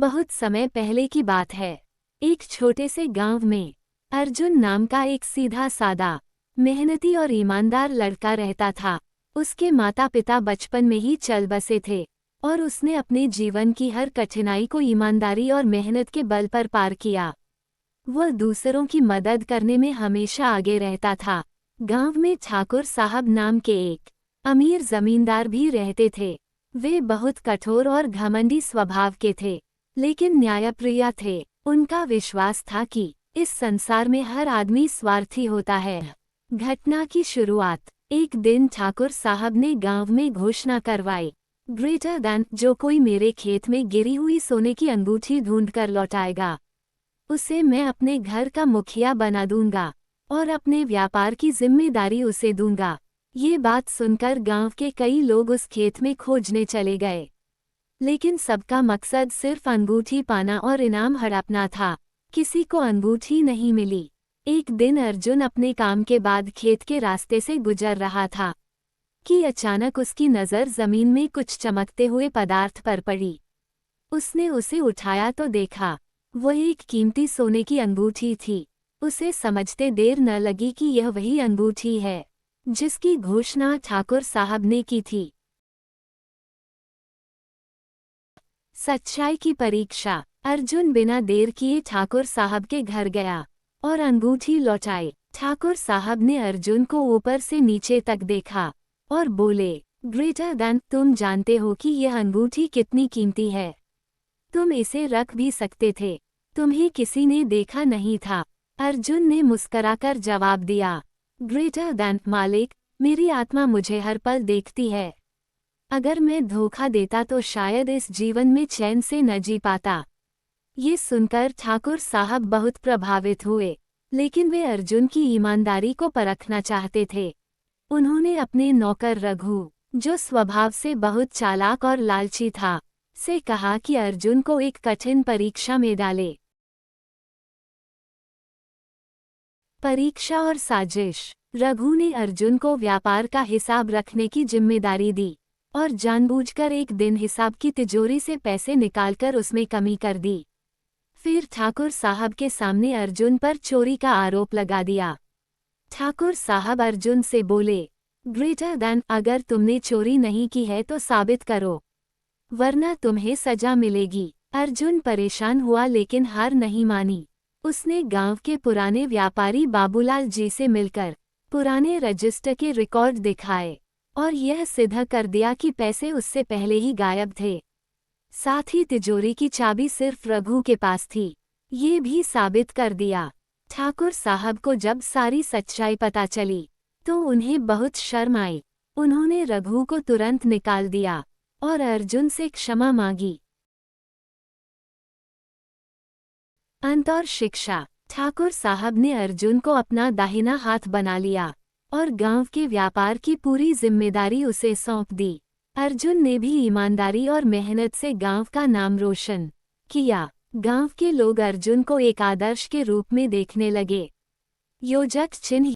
बहुत समय पहले की बात है। एक छोटे से गांव में अर्जुन नाम का एक सीधा सादा, मेहनती और ईमानदार लड़का रहता था। उसके माता पिता बचपन में ही चल बसे थे और उसने अपने जीवन की हर कठिनाई को ईमानदारी और मेहनत के बल पर पार किया। वह दूसरों की मदद करने में हमेशा आगे रहता था। गांव में ठाकुर साहब नाम के एक अमीर जमींदार भी रहते थे। वे बहुत कठोर और घमंडी स्वभाव के थे, लेकिन न्यायप्रिय थे। उनका विश्वास था कि इस संसार में हर आदमी स्वार्थी होता है। घटना की शुरुआत एक दिन ठाकुर साहब ने गांव में घोषणा करवाई, ग्रेटर देन जो कोई मेरे खेत में गिरी हुई सोने की अंगूठी ढूंढकर लौटाएगा, उसे मैं अपने घर का मुखिया बना दूंगा और अपने व्यापार की जिम्मेदारी उसे दूंगा। ये बात सुनकर गांव के कई लोग उस खेत में खोजने चले गए, लेकिन सबका मकसद सिर्फ अंगूठी पाना और इनाम हड़पना था। किसी को अंगूठी नहीं मिली। एक दिन अर्जुन अपने काम के बाद खेत के रास्ते से गुजर रहा था कि अचानक उसकी नज़र जमीन में कुछ चमकते हुए पदार्थ पर पड़ी। उसने उसे उठाया तो देखा, वह एक कीमती सोने की अंगूठी थी। उसे समझते देर न लगी कि यह वही अंगूठी है जिसकी घोषणा ठाकुर साहब ने की थी। सच्चाई की परीक्षा। अर्जुन बिना देर किए ठाकुर साहब के घर गया और अंगूठी लौटाई। ठाकुर साहब ने अर्जुन को ऊपर से नीचे तक देखा और बोले, ग्रेटर देन तुम जानते हो कि यह अंगूठी कितनी कीमती है। तुम इसे रख भी सकते थे, तुम्हें किसी ने देखा नहीं था। अर्जुन ने मुस्कराकर जवाब दिया, ग्रेटर देन मालिक, मेरी आत्मा मुझे हर पल देखती है। अगर मैं धोखा देता तो शायद इस जीवन में चैन से न जी पाता। ये सुनकर ठाकुर साहब बहुत प्रभावित हुए, लेकिन वे अर्जुन की ईमानदारी को परखना चाहते थे। उन्होंने अपने नौकर रघु, जो स्वभाव से बहुत चालाक और लालची था, से कहा कि अर्जुन को एक कठिन परीक्षा में डाले। परीक्षा और साजिश। रघु ने अर्जुन को व्यापार का हिसाब रखने की जिम्मेदारी दी और जानबूझकर एक दिन हिसाब की तिजोरी से पैसे निकालकर उसमें कमी कर दी। फिर ठाकुर साहब के सामने अर्जुन पर चोरी का आरोप लगा दिया। ठाकुर साहब अर्जुन से बोले, ग्रेटर देन अगर तुमने चोरी नहीं की है तो साबित करो, वरना तुम्हें सजा मिलेगी। अर्जुन परेशान हुआ लेकिन हार नहीं मानी। उसने गांव के पुराने व्यापारी बाबूलाल जी से मिलकर पुराने रजिस्टर के रिकॉर्ड दिखाए और यह सिद्ध कर दिया कि पैसे उससे पहले ही गायब थे। साथ ही तिजोरी की चाबी सिर्फ रघु के पास थी, ये भी साबित कर दिया। ठाकुर साहब को जब सारी सच्चाई पता चली तो उन्हें बहुत शर्म आई। उन्होंने रघु को तुरंत निकाल दिया और अर्जुन से क्षमा मांगी। अंत और शिक्षा। ठाकुर साहब ने अर्जुन को अपना दाहिना हाथ बना लिया और गांव के व्यापार की पूरी जिम्मेदारी उसे सौंप दी। अर्जुन ने भी ईमानदारी और मेहनत से गांव का नाम रोशन किया। गांव के लोग अर्जुन को एक आदर्श के रूप में देखने लगे। योजक चिन्ह।